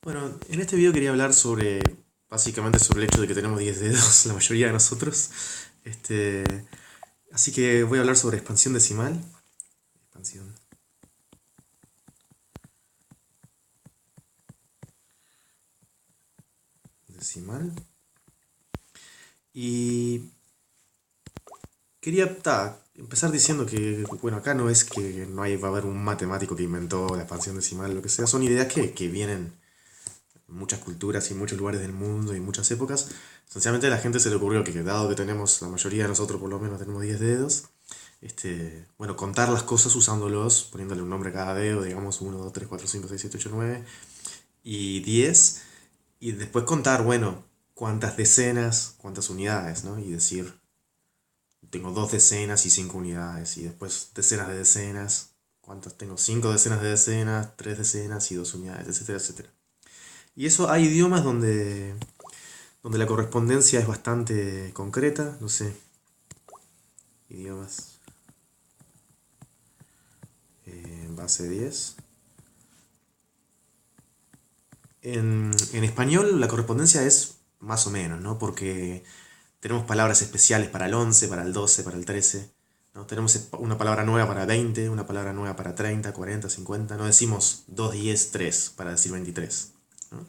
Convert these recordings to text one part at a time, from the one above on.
Bueno, en este video quería hablar básicamente sobre el hecho de que tenemos 10 dedos, la mayoría de nosotros. Este, Así que voy a hablar sobre expansión decimal. Expansión decimal. Y quería empezar diciendo que, bueno, acá no es que va a haber un matemático que inventó la expansión decimal, lo que sea, son ideas que vienen en muchas culturas y muchos lugares del mundo y muchas épocas. Esencialmente a la gente se le ocurrió que dado que tenemos, la mayoría de nosotros por lo menos tenemos 10 dedos, bueno, contar las cosas usándolos, poniéndole un nombre a cada dedo, digamos 1, 2, 3, 4, 5, 6, 7, 8, 9 y 10, y después contar, bueno, cuántas decenas, cuántas unidades, ¿no? Y decir, tengo dos decenas y 5 unidades, y después decenas de decenas, cuántas tengo, 5 decenas de decenas, 3 decenas y 2 unidades, etcétera, etcétera. Y eso hay idiomas donde la correspondencia es bastante concreta, no sé, idiomas base 10. En español la correspondencia es más o menos, ¿no? Porque tenemos palabras especiales para el 11, para el 12, para el 13, ¿no? Tenemos una palabra nueva para 20, una palabra nueva para 30, 40, 50. No decimos 2, 10, 3 para decir 23, ¿no?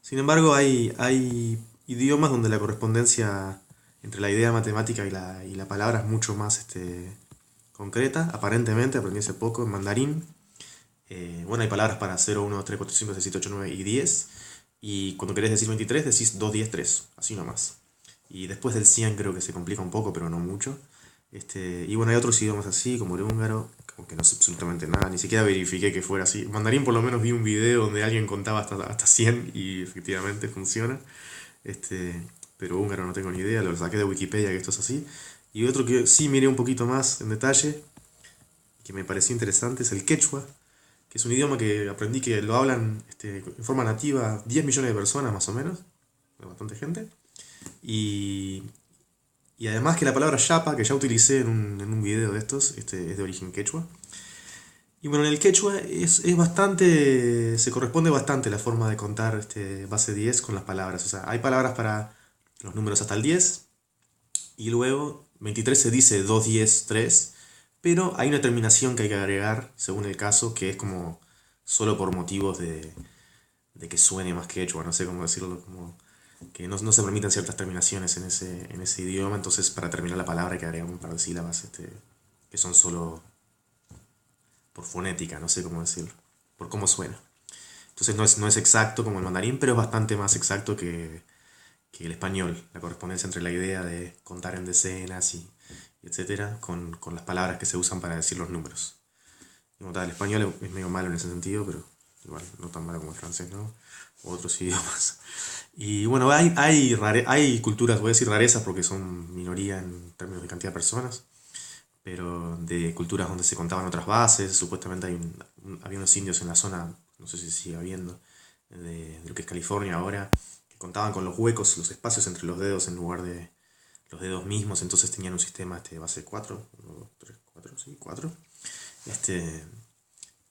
Sin embargo, hay idiomas donde la correspondencia entre la idea matemática y la palabra es mucho más concreta. Aparentemente, aprendí hace poco en mandarín. Bueno, hay palabras para 0, 1, 2, 3, 4, 5, 6, 7, 8, 9 y 10. Y cuando querés decir 23 decís 2, 10, 3. Así nomás. Y después del 100 creo que se complica un poco, pero no mucho. Y bueno, hay otros idiomas así, como el húngaro, aunque no sé absolutamente nada, ni siquiera verifiqué que fuera así. Mandarín por lo menos vi un video donde alguien contaba hasta 100 y efectivamente funciona. Este, pero húngaro no tengo ni idea, lo saqué de Wikipedia que esto es así. Y otro que sí miré un poquito más en detalle, que me pareció interesante, es el quechua, que es un idioma que aprendí que lo hablan en forma nativa 10 millones de personas más o menos, bastante gente. Y, y además que la palabra yapa, que ya utilicé en un video de estos, es de origen quechua. Y bueno, en el quechua es bastante, se corresponde bastante la forma de contar base 10 con las palabras. O sea, hay palabras para los números hasta el 10 y luego 23 se dice 2 10 3, pero hay una terminación que hay que agregar según el caso, que es como solo por motivos de que suene más quechua, no sé cómo decirlo, como que no se permiten ciertas terminaciones en ese idioma, entonces para terminar la palabra hay que agregar un par de sílabas que son solo por fonética, no sé cómo decirlo, por cómo suena. Entonces no es exacto como el mandarín, pero es bastante más exacto que el español, la correspondencia entre la idea de contar en decenas y etcétera, con las palabras que se usan para decir los números. Y como tal, el español es medio malo en ese sentido, pero igual no tan malo como el francés, ¿no? O otros idiomas. Y bueno, hay culturas, voy a decir rarezas porque son minoría en términos de cantidad de personas, pero de culturas donde se contaban otras bases. Supuestamente había unos indios en la zona, no sé si sigue habiendo, de lo que es California ahora, que contaban con los huecos, los espacios entre los dedos en lugar de los dedos mismos, entonces tenían un sistema de base 4, 1, 2, 3, 4, sí, 4. Este,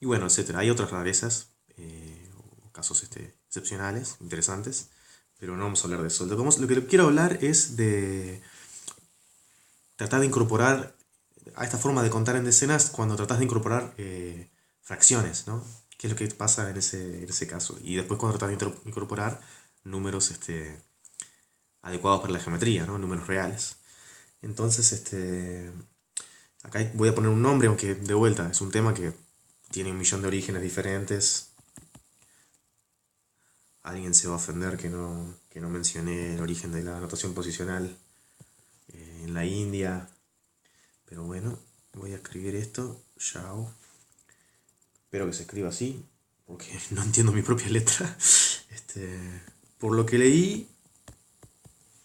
y bueno, etcétera. Hay otras rarezas, o casos excepcionales, interesantes, pero no vamos a hablar de eso. Lo que quiero hablar es de tratar de incorporar a esta forma de contar en decenas cuando tratas de incorporar fracciones, ¿no? ¿Qué es lo que pasa en ese caso? Y después cuando tratas de incorporar números adecuados para la geometría, ¿no? Números reales. Entonces, acá voy a poner un nombre, aunque de vuelta es un tema que tiene un millón de orígenes diferentes. Alguien se va a ofender que no mencioné el origen de la notación posicional en la India. Pero bueno, voy a escribir esto. Yao. Espero que se escriba así, porque no entiendo mi propia letra. Este, por lo que leí,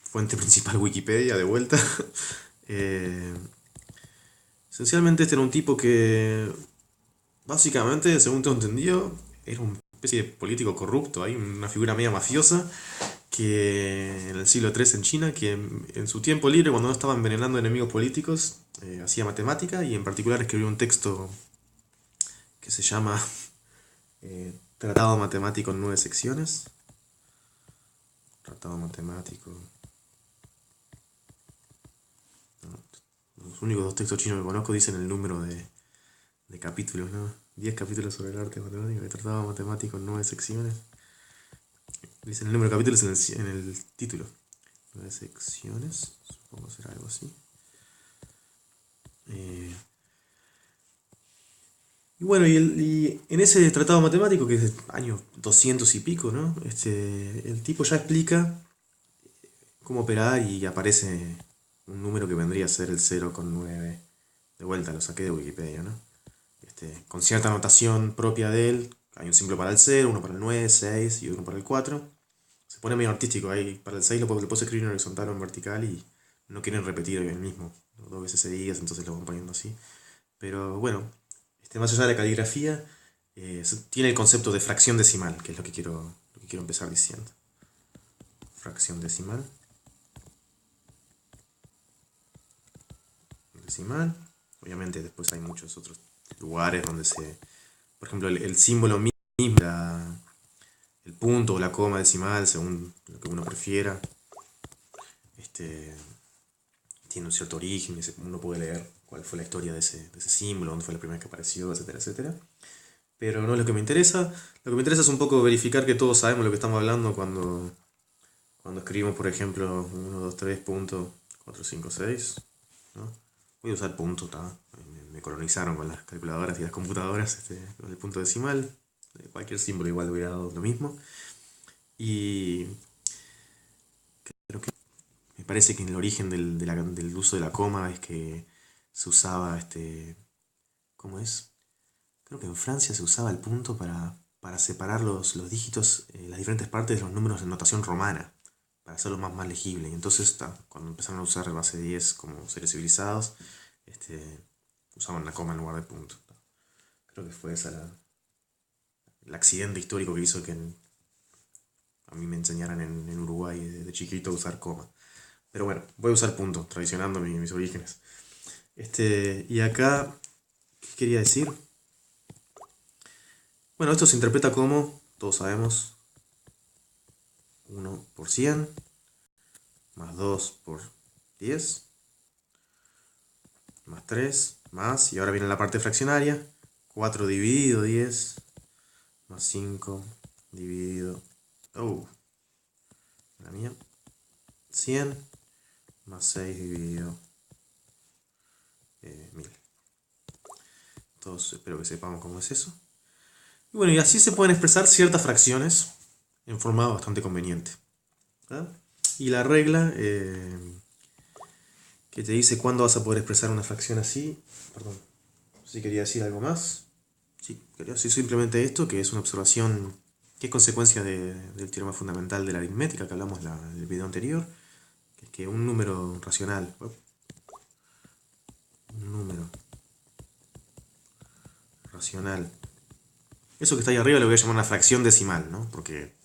fuente principal Wikipedia, de vuelta. eh, Esencialmente este era un tipo que, básicamente, según tengo entendido, era una especie de político corrupto. Hay una figura media mafiosa que en el siglo III en China, que en su tiempo libre, cuando no estaba envenenando enemigos políticos, hacía matemática y en particular escribió un texto que se llama Tratado matemático en 9 secciones. Tratado matemático. Los únicos 2 textos chinos que conozco dicen el número de capítulos, ¿no? 10 capítulos sobre el arte matemático. Tratado matemático en 9 secciones. Dicen el número de capítulos en el título. 9 secciones. Supongo será algo así. Y bueno, y en ese tratado matemático, que es de años 200 y pico, ¿no? El tipo ya explica cómo operar y aparece un número que vendría a ser el 0,9. De vuelta, lo saqué de Wikipedia, ¿no? Con cierta notación propia de él. Hay un símbolo para el 0, uno para el 9, 6 y uno para el 4. Se pone medio artístico ahí. Para el 6 lo puedes escribir en horizontal o en vertical y no quieren repetir el mismo. 2 veces seguidas, entonces lo van poniendo así. Pero bueno, más allá de la caligrafía, tiene el concepto de fracción decimal, que es lo que quiero empezar diciendo. Fracción decimal. Decimal. Obviamente después hay muchos otros lugares donde por ejemplo, el símbolo mismo, el punto o la coma decimal, según lo que uno prefiera, tiene un cierto origen y uno puede leer cuál fue la historia de ese símbolo, dónde fue la primera vez que apareció, etcétera, etcétera. Pero no es lo que me interesa. Lo que me interesa es un poco verificar que todos sabemos lo que estamos hablando cuando escribimos, por ejemplo, 1, 2, 3, punto, 4, 5, 6. ¿No? Voy a usar punto, me colonizaron con las calculadoras y las computadoras, con el punto decimal. Cualquier símbolo igual hubiera dado lo mismo. Y creo que me parece que en el origen del uso de la coma es que se usaba, ¿cómo es? Creo que en Francia se usaba el punto para separar los dígitos, las diferentes partes de los números en notación romana, para hacerlo más legible. Y entonces, cuando empezaron a usar el base 10 como seres civilizados, usaban la coma en lugar de punto. Creo que fue esa el accidente histórico que hizo que a mí me enseñaran en Uruguay de chiquito a usar coma. Pero bueno, voy a usar punto, traicionando mis orígenes. Y acá, ¿qué quería decir? Bueno, esto se interpreta como, todos sabemos, 1 por 100, más 2 por 10, más 3, más, y ahora viene la parte fraccionaria, 4 dividido 10, más 5 dividido, la mía, 100, más 6 dividido 1000. Todos espero que sepamos cómo es eso. Y bueno, y así se pueden expresar ciertas fracciones en forma bastante conveniente. ¿Verdad? Y la regla que te dice cuándo vas a poder expresar una fracción así. Perdón, si quería decir algo más. Sí, quería decir simplemente esto, que es una observación que es consecuencia del teorema fundamental de la aritmética que hablamos en el video anterior, que es que un número racional, eso que está ahí arriba lo voy a llamar una fracción decimal, ¿no? Porque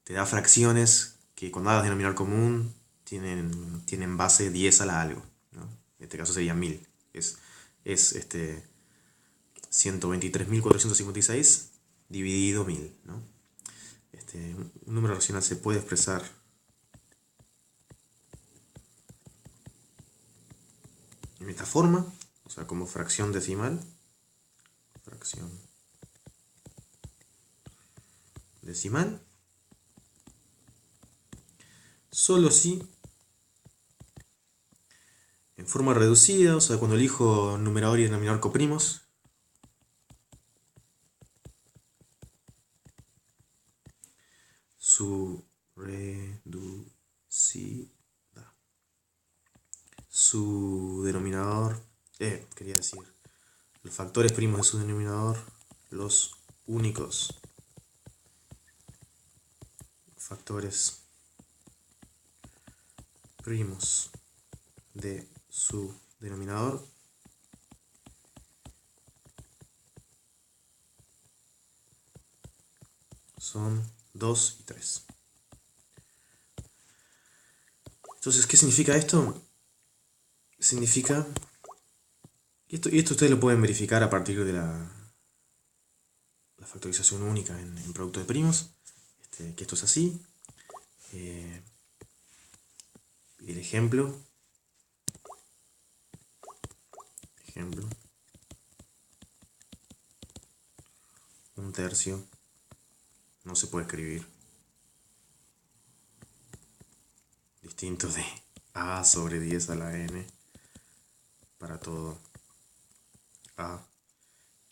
te da fracciones que cuando hagas denominador común tienen base 10 a la algo, ¿no? En este caso sería 1000. Es 123.456 dividido 1000, ¿no? Un número racional se puede expresar en esta forma, o sea, como fracción decimal. Fracción decimal. Solo si en forma reducida, o sea, cuando elijo numerador y denominador coprimos, su reducida, su denominador, quería decir, los factores primos de su denominador, los únicos factores primos de su denominador son 2 y 3. Entonces, ¿qué significa esto? Significa, y esto ustedes lo pueden verificar a partir de la factorización única en producto de primos, que esto es así. Y el ejemplo, un tercio no se puede escribir distinto de a sobre 10 a la n para todo a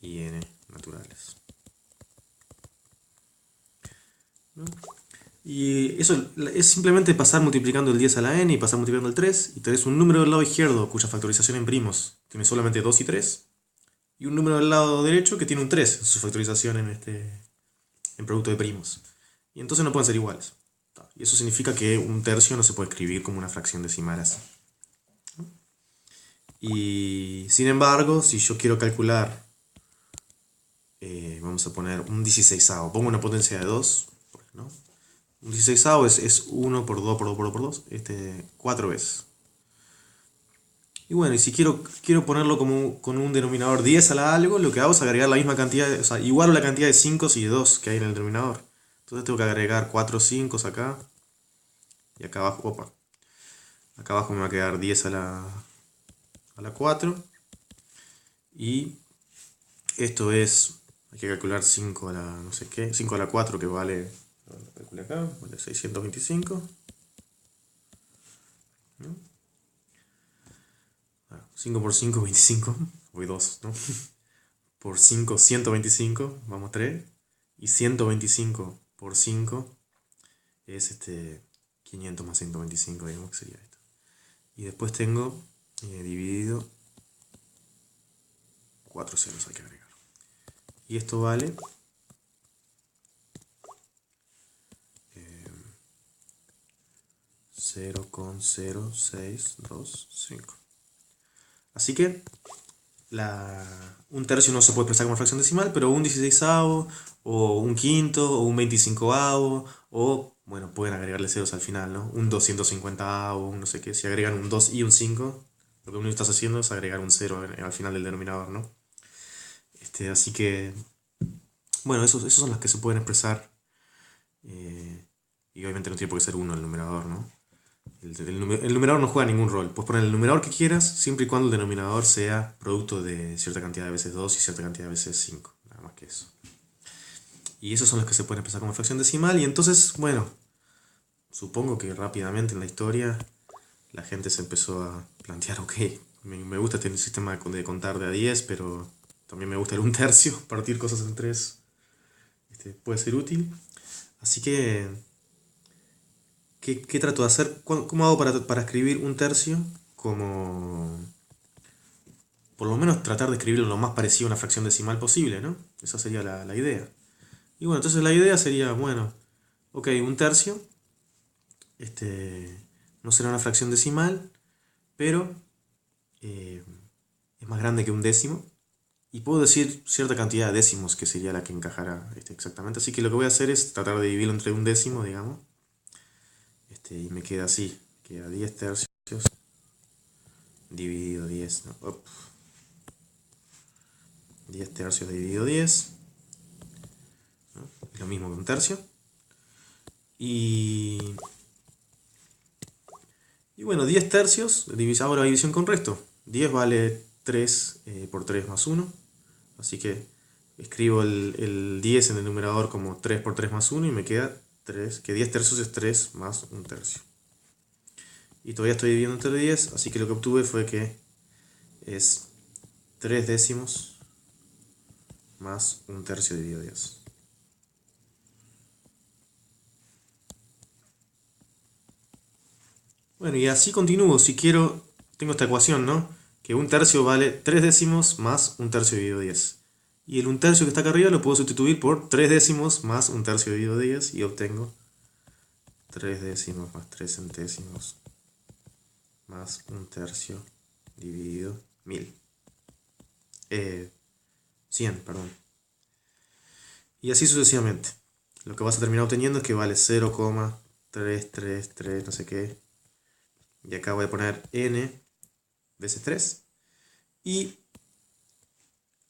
y n naturales, ¿no? Y eso es simplemente pasar multiplicando el 10 a la n y pasar multiplicando el 3, y tenés un número del lado izquierdo cuya factorización en primos tiene solamente 2 y 3, y un número del lado derecho que tiene un 3 en su factorización en producto de primos. Y entonces no pueden ser iguales. Y eso significa que un tercio no se puede escribir como una fracción decimal así. Y sin embargo, si yo quiero calcular, vamos a poner un 16avo, pongo una potencia de 2, ¿no? Un 16avo es 1 por 2 por 2 por 2 por 2, 4 veces. Y bueno, y si quiero ponerlo como con un denominador 10 a la algo, lo que hago es agregar la misma cantidad, o sea, igual a la cantidad de 5 y de 2 que hay en el denominador. Entonces tengo que agregar 4 5 acá, y acá abajo, acá abajo me va a quedar 10 a la 4, y esto es, hay que calcular 5 a la no sé qué, 5 a la 4 que vale, lo calculé acá, vale 625, ¿no? 5 por 5, 25, voy 2, ¿no? Por 5, 125, vamos 3, y 125 por 5 es 500 más 125, digamos que sería esto. Y después tengo dividido 4 ceros hay que agregar. Y esto vale 0,0625. Así que un tercio no se puede expresar como fracción decimal, pero un 16avo, o un quinto, o un 25avo, o, bueno, pueden agregarle ceros al final, ¿no? Un 250avo, un no sé qué. Si agregan un 2 y un 5, lo que uno está haciendo es agregar un 0 al final del denominador, ¿no? Así que, bueno, esos son los que se pueden expresar. Y obviamente no tiene por qué ser 1 el numerador, ¿no? El numerador no juega ningún rol. Puedes poner el numerador que quieras, siempre y cuando el denominador sea producto de cierta cantidad de veces 2 y cierta cantidad de veces 5. Nada más que eso. Y esos son los que se pueden expresar como fracción decimal. Y entonces, bueno, supongo que rápidamente en la historia la gente se empezó a plantear, ok, me gusta este sistema de contar de a 10, pero también me gusta el un tercio, partir cosas en 3 puede ser útil. Así que, ¿qué trato de hacer? ¿Cómo hago para escribir un tercio? Como, por lo menos tratar de escribirlo lo más parecido a una fracción decimal posible, ¿no? Esa sería la idea. Y bueno, entonces la idea sería, bueno, ok, un tercio, no será una fracción decimal, pero es más grande que un décimo. Y puedo decir cierta cantidad de décimos que sería la que encajara exactamente. Así que lo que voy a hacer es tratar de dividirlo entre un décimo, digamos. Y me queda así. Queda 10 tercios dividido 10. No, 10 tercios dividido 10. ¿No? Es lo mismo que un tercio. Y bueno, 10 tercios, hago la división con resto. 10 vale 3 por 3 más 1. Así que escribo el 10 en el numerador como 3 por 3 más 1 y me queda 3, que 10 tercios es 3 más un tercio. Y todavía estoy dividiendo entre 10, así que lo que obtuve fue que es 3 décimos más un tercio dividido 10. Bueno, y así continúo. Si quiero, tengo esta ecuación, ¿no? Que un tercio vale 3 décimos más un tercio dividido 10. Y el un tercio que está acá arriba lo puedo sustituir por 3 décimos más un tercio dividido 10 y obtengo 3 décimos más 3 centésimos más un tercio dividido 1000. 100, perdón. Y así sucesivamente. Lo que vas a terminar obteniendo es que vale 0,333 no sé qué. Y acá voy a poner n veces 3. Y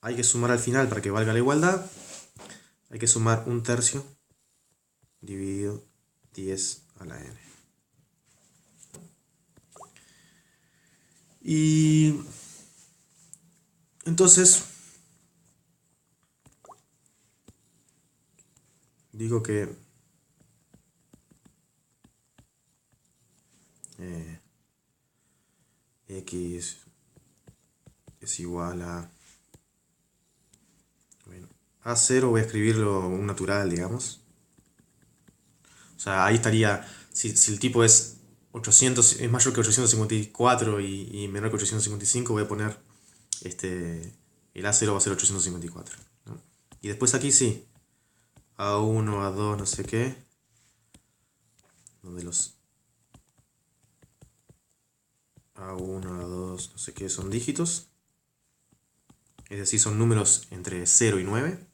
hay que sumar al final para que valga la igualdad. hay que sumar 1/3 dividido 10 a la n. Y entonces digo que x es igual a... Bueno, a0 voy a escribirlo un natural, digamos. O sea, ahí estaría, si el tipo es 800, es mayor que 854 y menor que 855, voy a poner el A0 va a ser 854, ¿no? Y después aquí sí, A1, A2, no sé qué, donde los A1, A2, no sé qué son dígitos, es decir, son números entre 0 y 9.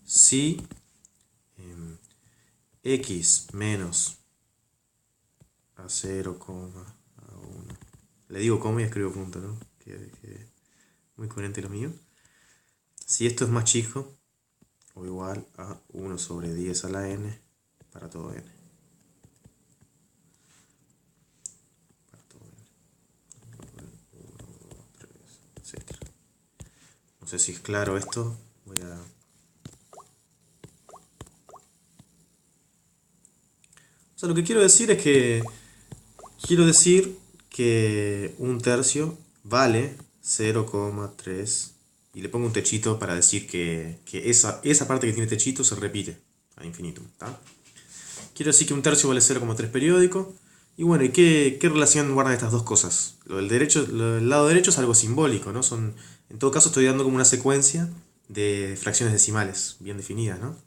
Si x menos A0, A1, le digo coma y escribo punto, ¿no? Que muy coherente lo mío. Si esto es más chico o igual a 1 sobre 10 a la n para todo n. Para todo n. 1, 2, 3, etc. No sé si es claro esto. Voy a... O sea, lo que quiero decir es que... Quiero decir que 1/3 vale 0,3 y le pongo un techito para decir que esa parte que tiene techito se repite a infinitum, ¿tá? Quiero decir que 1/3 vale 0,3 periódico. Y bueno, ¿y qué relación guardan estas dos cosas? Lo del lado derecho es algo simbólico, ¿no? En todo caso estoy dando como una secuencia de fracciones decimales bien definidas, ¿no?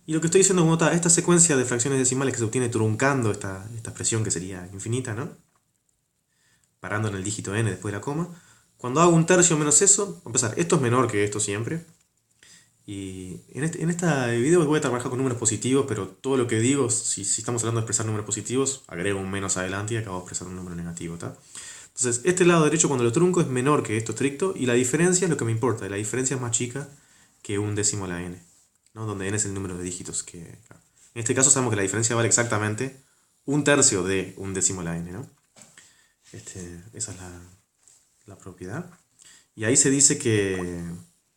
Y lo que estoy diciendo como esta secuencia de fracciones decimales que se obtiene truncando esta expresión que sería infinita, ¿no? Parando en el dígito n después de la coma. Cuando hago 1/3 menos eso, a empezar, esto es menor que esto siempre. Y en este video voy a trabajar con números positivos, pero todo lo que digo, si estamos hablando de expresar números positivos, agrego un menos adelante y acabo de expresar un número negativo, ¿tá? Entonces, este lado derecho cuando lo trunco es menor que esto estricto y la diferencia es lo que me importa. La diferencia es más chica que 1/10 a la n, ¿no? Donde n es el número de dígitos que... En este caso sabemos que la diferencia vale exactamente 1/3 de 1/10 a la n, ¿no? Esa es la propiedad. Y ahí se dice que...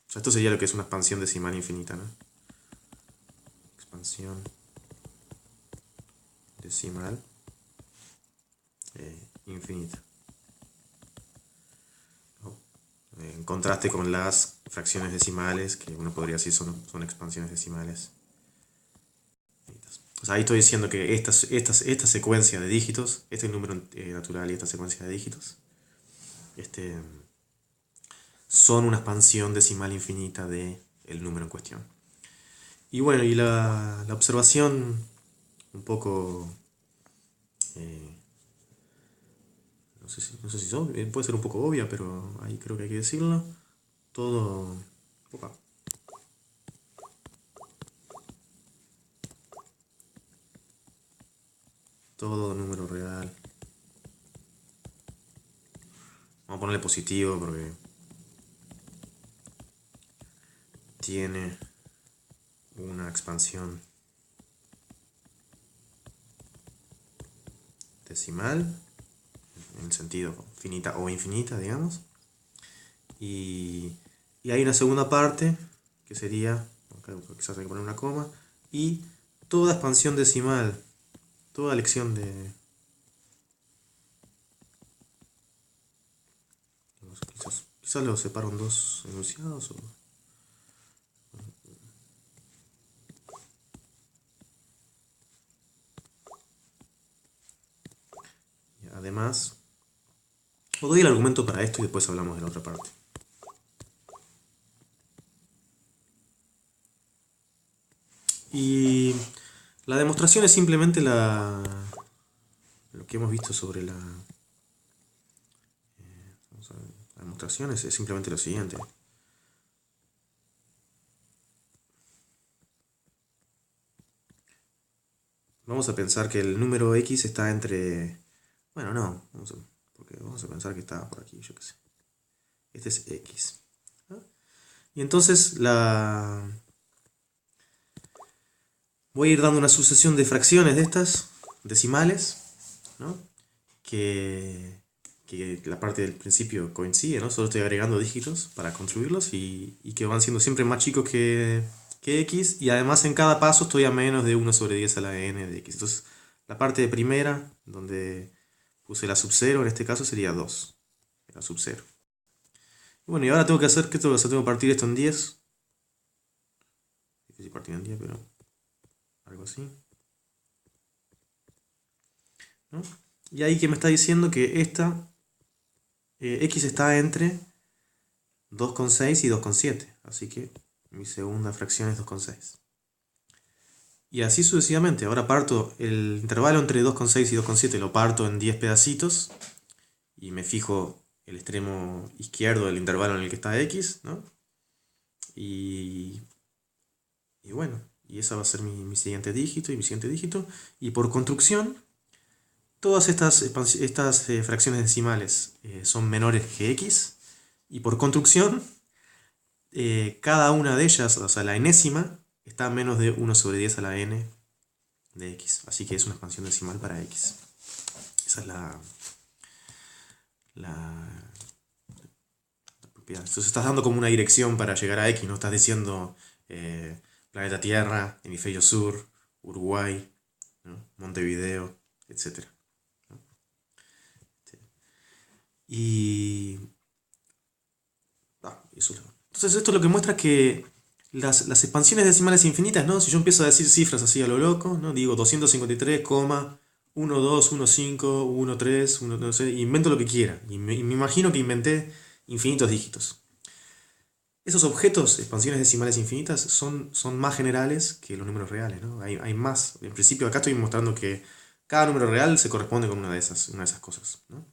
O sea, esto sería lo que es una expansión decimal infinita, ¿no? Expansión decimal infinita. En contraste con las fracciones decimales, que uno podría decir son expansiones decimales infinitas. O sea, ahí estoy diciendo que esta secuencia de dígitos, este número natural y esta secuencia de dígitos, son una expansión decimal infinita del número en cuestión. Y bueno, y la observación un poco... no sé si puede ser un poco obvia, pero ahí creo que hay que decirlo. Todo... Opa. Todo número real. Vamos a ponerle positivo porque tiene una expansión decimal, en el sentido finita o infinita, digamos. Y hay una segunda parte, que sería, quizás hay que poner una coma, y toda expansión decimal, toda lección de... Quizás lo separo en dos enunciados. Además, os doy el argumento para esto y después hablamos de la otra parte. Y la demostración es simplemente lo que hemos visto sobre la... La demostración es simplemente lo siguiente. Vamos a pensar que el número x está entre... Bueno, no, vamos a pensar que está por aquí, yo qué sé. este es x. ¿No? Y entonces voy a ir dando una sucesión de fracciones de estas, decimales, ¿no? que la parte del principio coincide, ¿no? Solo estoy agregando dígitos para construirlos y que van siendo siempre más chicos que x, y además en cada paso estoy a menos de 1 sobre 10 a la n de x. Entonces la parte de primera, donde puse la sub 0, en este caso sería 2, la sub 0. Bueno, y ahora tengo que hacer, ¿qué tengo que hacer? Tengo que partir esto en 10. No sé si partir en 10, pero algo así, ¿no? Y ahí que me está diciendo que esta x está entre 2,6 y 2,7. Así que mi segunda fracción es 2,6. Y así sucesivamente. Ahora parto el intervalo entre 2,6 y 2,7, lo parto en 10 pedacitos. Y me fijo el extremo izquierdo del intervalo en el que está x, ¿no? Y bueno, y esa va a ser mi siguiente dígito y mi siguiente dígito. Y por construcción, todas estas fracciones decimales son menores que x. Y por construcción, cada una de ellas, o sea, la enésima, está a menos de 1 sobre 10 a la n de x. Así que es una expansión decimal para x. Esa es la propiedad. Entonces estás dando como una dirección para llegar a x, no estás diciendo planeta Tierra, hemisferio sur, Uruguay, ¿no? Montevideo, etc. ¿No? Y entonces esto lo que muestra que las expansiones decimales infinitas, ¿no? Si yo empiezo a decir cifras así a lo loco, ¿no? Digo 253,1215,13, no sé, invento lo que quiera. Y me imagino que inventé infinitos dígitos. Esos objetos, expansiones decimales infinitas, son más generales que los números reales, ¿no? Hay más. En principio acá estoy mostrando que cada número real se corresponde con una de esas cosas, ¿no?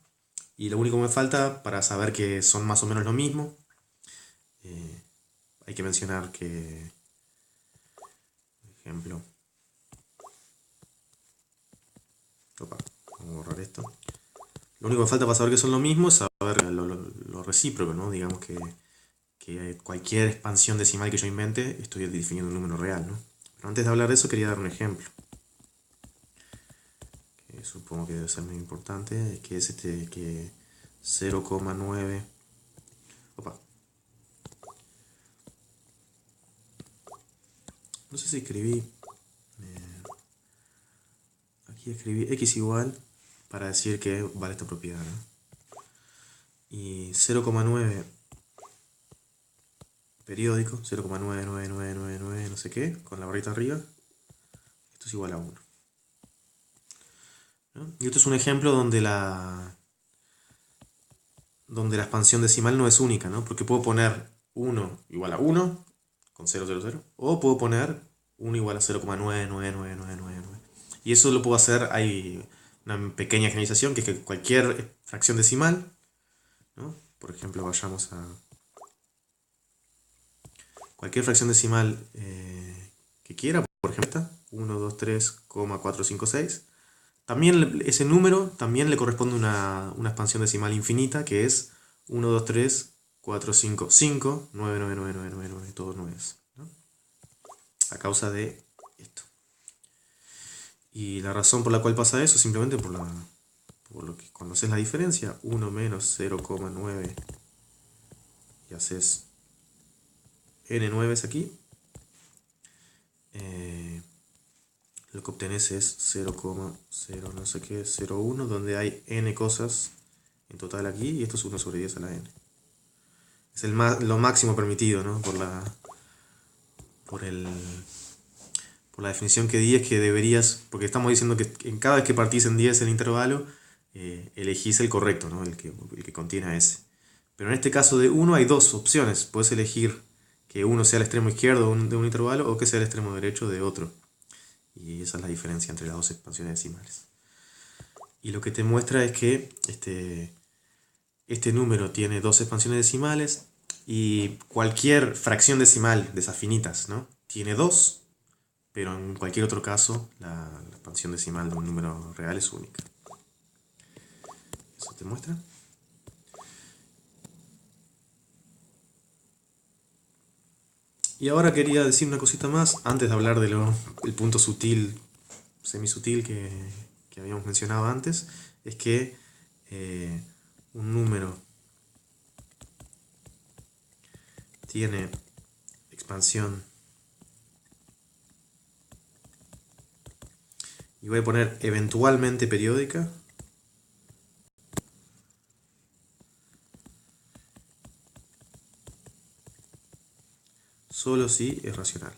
Y lo único que me falta para saber que son más o menos lo mismo, hay que mencionar que, por ejemplo, vamos a borrar esto. Lo único que falta para saber que son lo mismo es saber lo recíproco, ¿no? Digamos que cualquier expansión decimal que yo invente, estoy definiendo un número real, ¿no? Pero antes de hablar de eso, quería dar un ejemplo, que supongo que debe ser muy importante, que es que 0,9... Opa. No sé si escribí... aquí escribí x igual para decir que vale esta propiedad, ¿no? Y 0,9 periódico, 0,99999 no sé qué, con la barrita arriba, esto es igual a 1. ¿No? Y esto es un ejemplo donde la expansión decimal no es única, ¿no? Porque puedo poner 1 igual a 1 con 0, 0, 0, o puedo poner 1 igual a 0,99999. Y eso lo puedo hacer, hay una pequeña generalización, que es que cualquier fracción decimal, ¿no? Por ejemplo, vayamos a cualquier fracción decimal que quiera, por ejemplo esta, 1, 2, 3,456. También ese número también le corresponde una expansión decimal infinita, que es 1, 2, 3, 4, 5, 5, 9, 9, 9, 9, 9, 9, todos 9, ¿no? A causa de esto. Y la razón por la cual pasa eso es simplemente por lo que cuando haces la diferencia, 1 menos 0,9 y haces n9 aquí, lo que obtenés es 0,0 no sé qué, 0,1, donde hay n cosas en total aquí, y esto es 1 sobre 10 a la n. Es lo máximo permitido, ¿no? Por la definición que di, es que deberías, porque estamos diciendo que en cada vez que partís en 10 el intervalo, elegís el correcto, ¿no? El que contiene a ese. Pero en este caso de 1 hay dos opciones. Puedes elegir que uno sea el extremo izquierdo de un intervalo, o que sea el extremo derecho de otro. Y esa es la diferencia entre las dos expansiones decimales. Y lo que te muestra es que este número tiene dos expansiones decimales, y cualquier fracción decimal de esas finitas, ¿no? Tiene dos, pero en cualquier otro caso la expansión decimal de un número real es única. ¿Eso te muestra? Y ahora quería decir una cosita más, antes de hablar del punto sutil, semisutil que habíamos mencionado antes, es que eh, un número tiene expansión, y voy a poner eventualmente periódica, solo si es racional.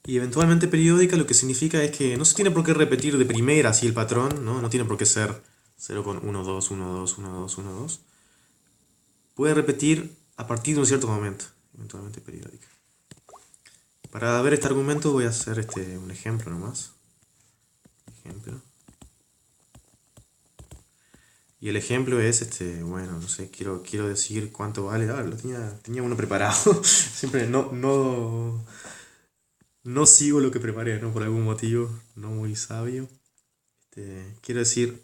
Y eventualmente periódica lo que significa es que no se tiene por qué repetir de primera así el patrón, ¿no? No tiene por qué ser 0,12121212. Puede repetir a partir de un cierto momento, eventualmente periódica. Para ver este argumento voy a hacer un ejemplo nomás. Ejemplo. Y el ejemplo es bueno, no sé, quiero decir cuánto vale. Lo tenía uno preparado. Siempre no sigo lo que preparé, ¿no? Por algún motivo no muy sabio. Quiero decir,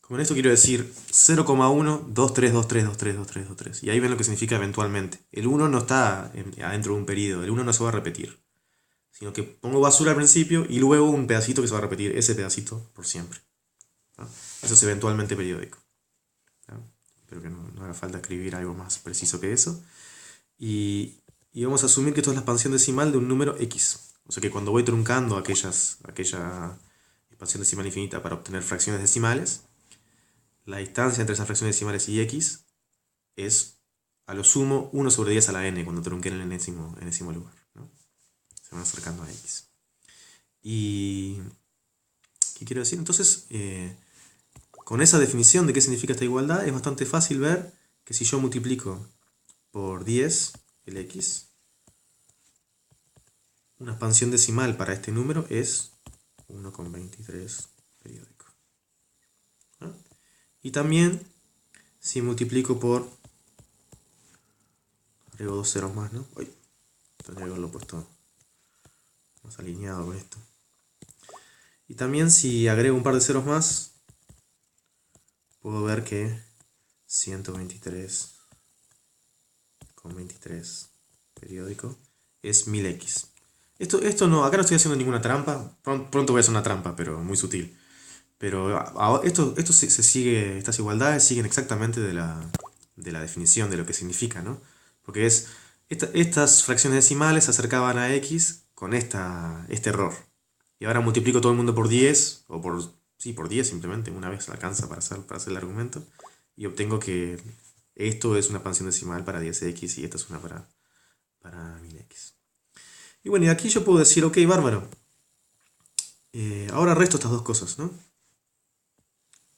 con esto quiero decir 0,12323232323. Y ahí ven lo que significa eventualmente. El 1 no está adentro de un periodo, el 1 no se va a repetir. Sino que pongo basura al principio y luego un pedacito que se va a repetir, ese pedacito por siempre. ¿No? Eso es eventualmente periódico. ¿No? Espero que no haga falta escribir algo más preciso que eso. Y vamos a asumir que esto es la expansión decimal de un número x. O sea que cuando voy truncando aquella expansión decimal infinita para obtener fracciones decimales, la distancia entre esas fracciones decimales y x es a lo sumo 1 sobre 10 a la n cuando trunqué en el enésimo lugar, ¿no? Se van acercando a x. Y ¿qué quiero decir? Entonces, con esa definición de qué significa esta igualdad, es bastante fácil ver que si yo multiplico por 10 el x, una expansión decimal para este número es 1,23 periódico. ¿No? Y también, si multiplico por... agrego dos ceros más, ¿no? Uy, tendría que haberlo puesto más alineado con esto. Y también si agrego un par de ceros más, puedo ver que 123,23 periódico es 1000x. Esto no, acá no estoy haciendo ninguna trampa. Pronto voy a hacer una trampa, pero muy sutil. Pero esto se sigue, estas igualdades siguen exactamente de la definición de lo que significa, ¿no? Porque estas fracciones decimales se acercaban a x con este error. Y ahora multiplico todo el mundo por 10, o por 10 simplemente, una vez alcanza para hacer el argumento. Y obtengo que esto es una expansión decimal para 10x y esta es una para 1000x. Y bueno, y aquí yo puedo decir, ok, bárbaro. Ahora resto estas dos cosas, ¿no?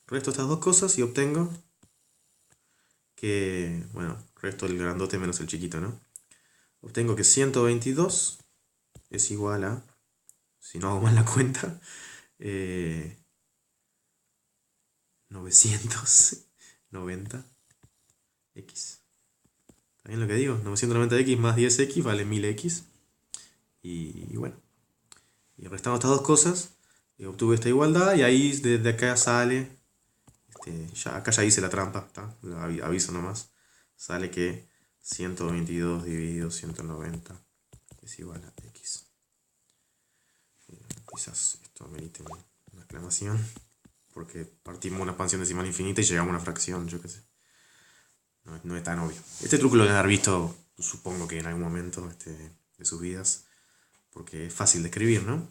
Resto estas dos cosas y obtengo que, bueno, resto el grandote menos el chiquito, ¿no? Obtengo que 122 es igual a, si no hago mal la cuenta, 990x. ¿Está bien lo que digo? 990x más 10x vale 1000x. Y bueno, y restando estas dos cosas, obtuve esta igualdad y ahí desde acá sale, acá ya hice la trampa, ¿tá? Aviso nomás, sale que 122 dividido 190 es igual a x. Quizás esto merite una exclamación, porque partimos una expansión decimal infinita y llegamos a una fracción, yo qué sé. No es tan obvio. Este truco lo deben haber visto, supongo que en algún momento de sus vidas, porque es fácil de escribir, ¿no?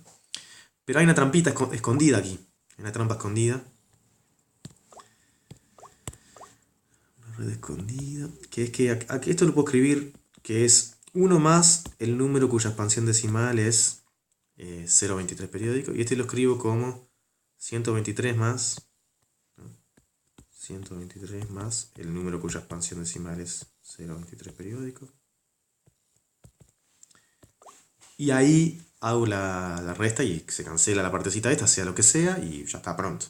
Pero hay una trampita escondida aquí. Hay una trampa escondida. Una red escondida. Que es que aquí esto lo puedo escribir, que es 1 más el número cuya expansión decimal es 0,23 periódico. Y lo escribo como 123 más... 123 más el número cuya expansión decimal es 0,23 periódico. Y ahí hago la resta y se cancela la partecita esta, sea lo que sea, y ya está pronto.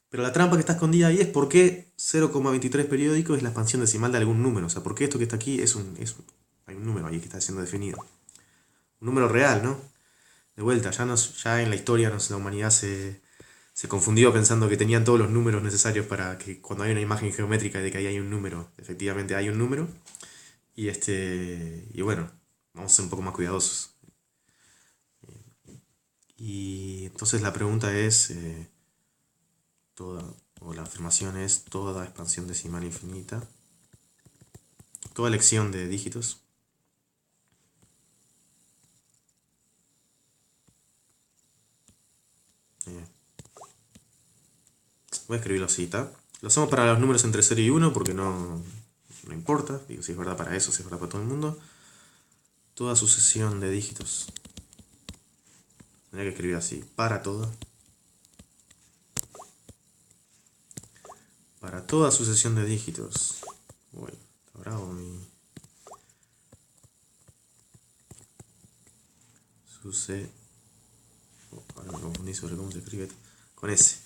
Pero la trampa que está escondida ahí es por qué 0,23 periódico es la expansión decimal de algún número. O sea, por qué esto que está aquí hay un número ahí que está siendo definido. Un número real, ¿no? De vuelta, ya en la historia la humanidad se se confundió pensando que tenían todos los números necesarios para que cuando hay una imagen geométrica de que ahí hay un número, efectivamente hay un número. Y bueno, vamos a ser un poco más cuidadosos. Y entonces la pregunta es, o la afirmación es, toda expansión decimal infinita, toda elección de dígitos, eh, voy a escribirlo así, ¿tá? Lo hacemos para los números entre 0 y 1 porque no importa, digo, si es verdad para eso, si es verdad para todo el mundo. Toda sucesión de dígitos. Tendría que escribir así, para toda sucesión de dígitos. Uy, está bravo mi... Ahora me confundí sobre cómo se escribe esto. Con S.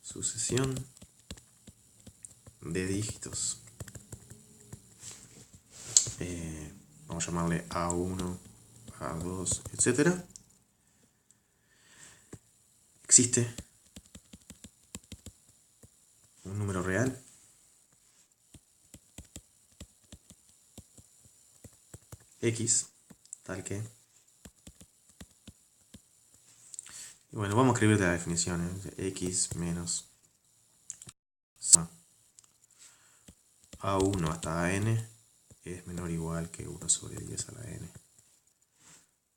Sucesión de dígitos. Vamos a llamarle A1, A2, etc. Existe un número real X, tal que... Y bueno, vamos a escribir la definición, X menos A1 hasta AN es menor o igual que 1 sobre 10 a la n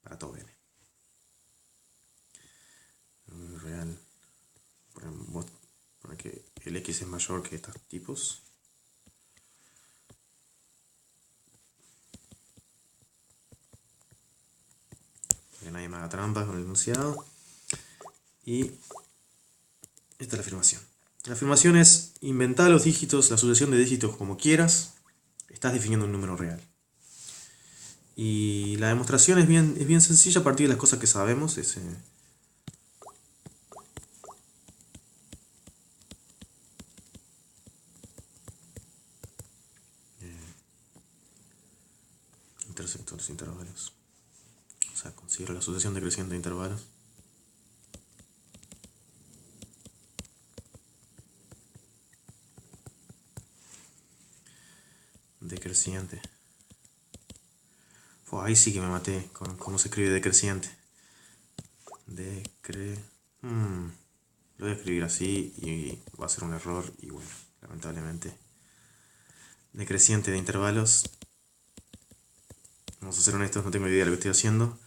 para todo n. Número real. Vos poner que el x es mayor que estos tipos. Que nadie me haga trampas con el enunciado. Y esta es la afirmación. La afirmación es inventar los dígitos, la sucesión de dígitos como quieras. Estás definiendo un número real. Y la demostración es bien sencilla a partir de las cosas que sabemos. Intersectores intervalos. O sea, considero la sucesión decreciente de intervalos. Decreciente. Ahí sí que me maté con cómo se escribe decreciente. Lo voy a escribir así y va a ser un error y bueno, lamentablemente. Decreciente de intervalos. Vamos a ser honestos, no tengo idea de lo que estoy haciendo.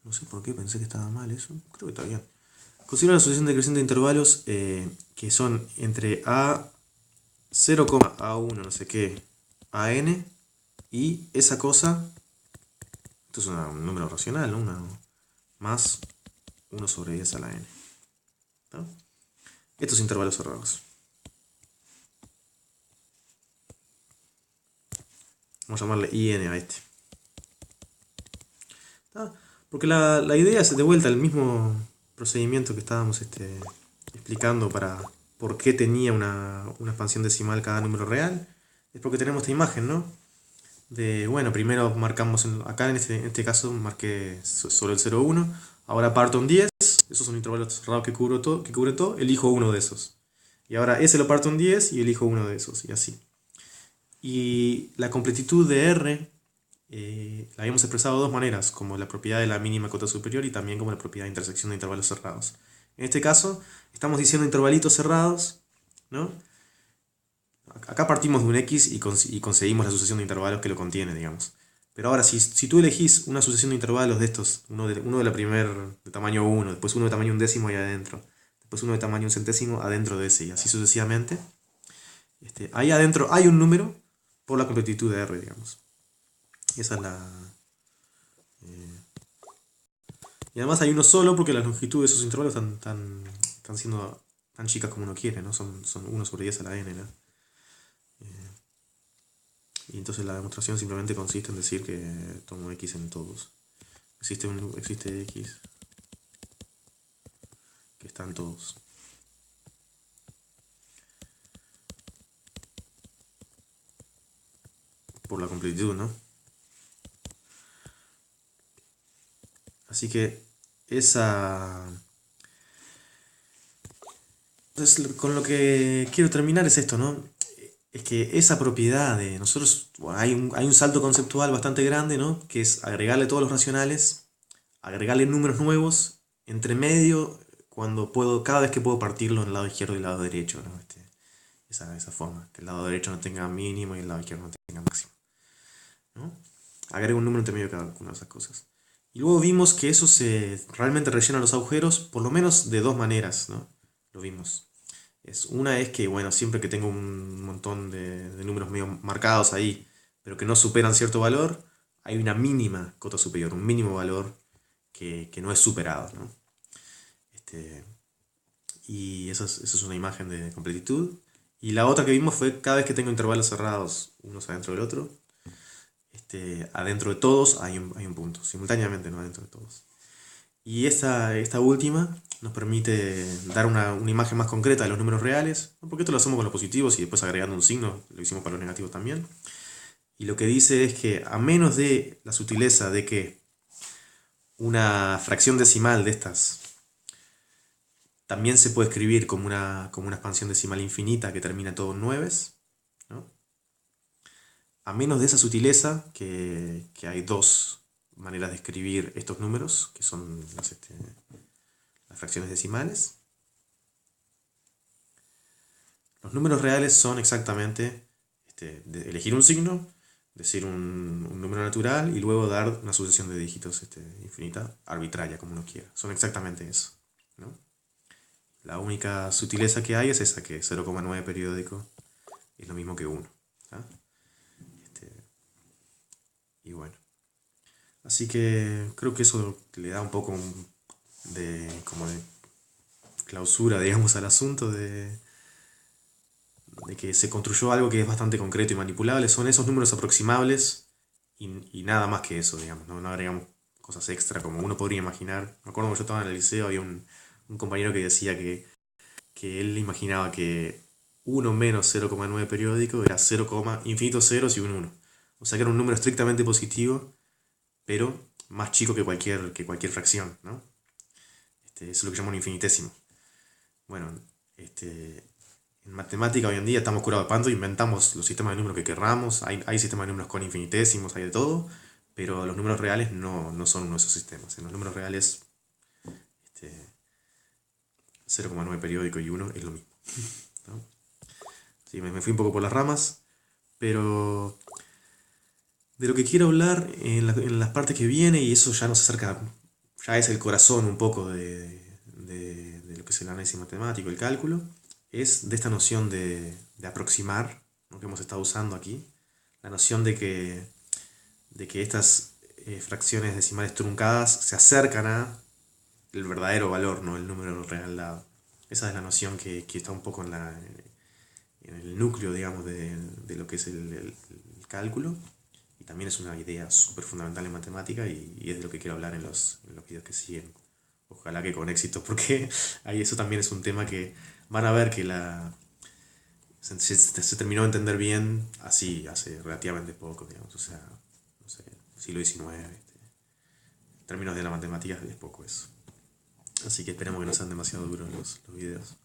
No sé por qué pensé que estaba mal eso. Creo que está bien. Considero la sucesión decreciente de intervalos que son entre A 0, A1 no sé qué, a n y esa cosa, esto es un número racional, ¿no? Más 1 sobre 10 a la n. ¿No? Estos intervalos cerrados. Vamos a llamarle IN a este. ¿Está? Porque la idea es de vuelta el mismo procedimiento que estábamos explicando para por qué tenía una expansión decimal cada número real. Es porque tenemos esta imagen, ¿no? Bueno, primero marcamos, acá en este caso marqué solo el 0,1. Ahora parto en 10. Esos son intervalos cerrados que cubre todo. Elijo uno de esos. Y ahora ese lo parto en 10 y elijo uno de esos. Y así. Y la completitud de R la habíamos expresado de dos maneras, como la propiedad de la mínima cota superior y también como la propiedad de intersección de intervalos cerrados. En este caso, estamos diciendo intervalitos cerrados, ¿no? Acá partimos de un X y conseguimos la sucesión de intervalos que lo contiene, digamos. Pero ahora, si tú elegís una sucesión de intervalos de estos, uno de la de tamaño 1, después uno de tamaño 1/10 ahí adentro, después uno de tamaño 1/100 adentro de ese, y así sucesivamente, ahí adentro hay un número por la completitud de R, digamos. Y esa es la... y además hay uno solo porque las longitudes de esos intervalos están siendo tan chicas como uno quiere, ¿no? Son 1 sobre 10 a la n, ¿no? Y entonces la demostración simplemente consiste en decir que tomo x en todos. Existe x que está en todos. Por la completitud, ¿no? Así que esa... Entonces, con lo que quiero terminar es esto, ¿no? Es que esa propiedad de nosotros, bueno, hay un salto conceptual bastante grande, ¿no? Que es agregarle todos los racionales, agregarle números nuevos, entre medio, cada vez que puedo partirlo en el lado izquierdo y el lado derecho, ¿no? Esa forma, que el lado derecho no tenga mínimo y el lado izquierdo no tenga máximo, ¿no? Agrego un número entre medio de cada una de esas cosas. Y luego vimos que eso se realmente rellena los agujeros, por lo menos de dos maneras, ¿no? Lo vimos. Una es que, bueno, siempre que tengo un montón de números medio marcados ahí, pero que no superan cierto valor, hay una mínima cota superior, un mínimo valor que no es superado, ¿no? Este, y eso es una imagen de completitud. Y la otra que vimos fue cada vez que tengo intervalos cerrados, unos adentro del otro, adentro de todos hay un punto, simultáneamente, no adentro de todos. Y esta última nos permite dar una imagen más concreta de los números reales, ¿no? Porque esto lo hacemos con los positivos y después agregando un signo, lo hicimos para los negativos también. Y lo que dice es que a menos de la sutileza de que una fracción decimal de estas también se puede escribir como una expansión decimal infinita que termina todo en nueves, ¿no? A menos de esa sutileza, que hay dos maneras de escribir estos números, que son las fracciones decimales. Los números reales son exactamente elegir un signo, decir un número natural y luego dar una sucesión de dígitos infinita, arbitraria, como uno quiera. Son exactamente eso, ¿no? La única sutileza que hay es esa, que 0,9 periódico es lo mismo que 1. Y bueno, así que creo que eso le da un poco como de clausura, digamos, al asunto de que se construyó algo que es bastante concreto y manipulable. Son esos números aproximables y nada más que eso, digamos. No agregamos cosas extra como uno podría imaginar. Me acuerdo cuando yo estaba en el liceo, había un compañero que decía que él imaginaba que 1 menos 0,9 periódico era 0, infinitos ceros y un 1. O sea que era un número estrictamente positivo, pero más chico que cualquier fracción, ¿no? Eso es lo que llamamos un infinitésimo. Bueno, en matemática hoy en día estamos curados de espanto, inventamos los sistemas de números que querramos, hay sistemas de números con infinitésimos, hay de todo, pero los números reales no son uno de esos sistemas. En los números reales, 0,9 periódico y 1 es lo mismo, ¿no? Sí, me fui un poco por las ramas, pero de lo que quiero hablar en las partes que viene, y eso ya nos acerca, ya es el corazón un poco de lo que es el análisis matemático, el cálculo, es de esta noción de aproximar, ¿no? Que hemos estado usando aquí, la noción de que estas fracciones decimales truncadas se acercan a el verdadero valor, ¿no? El número real dado. Esa es la noción que está un poco en el núcleo, digamos, de lo que es el cálculo. Y también es una idea súper fundamental en matemática y es de lo que quiero hablar en los videos que siguen. Ojalá que con éxito, porque ahí eso también es un tema que van a ver que se terminó de entender bien así, hace relativamente poco, digamos. O sea, no sé, siglo XIX, en términos de la matemática es poco eso. Así que esperemos que no sean demasiado duros los videos.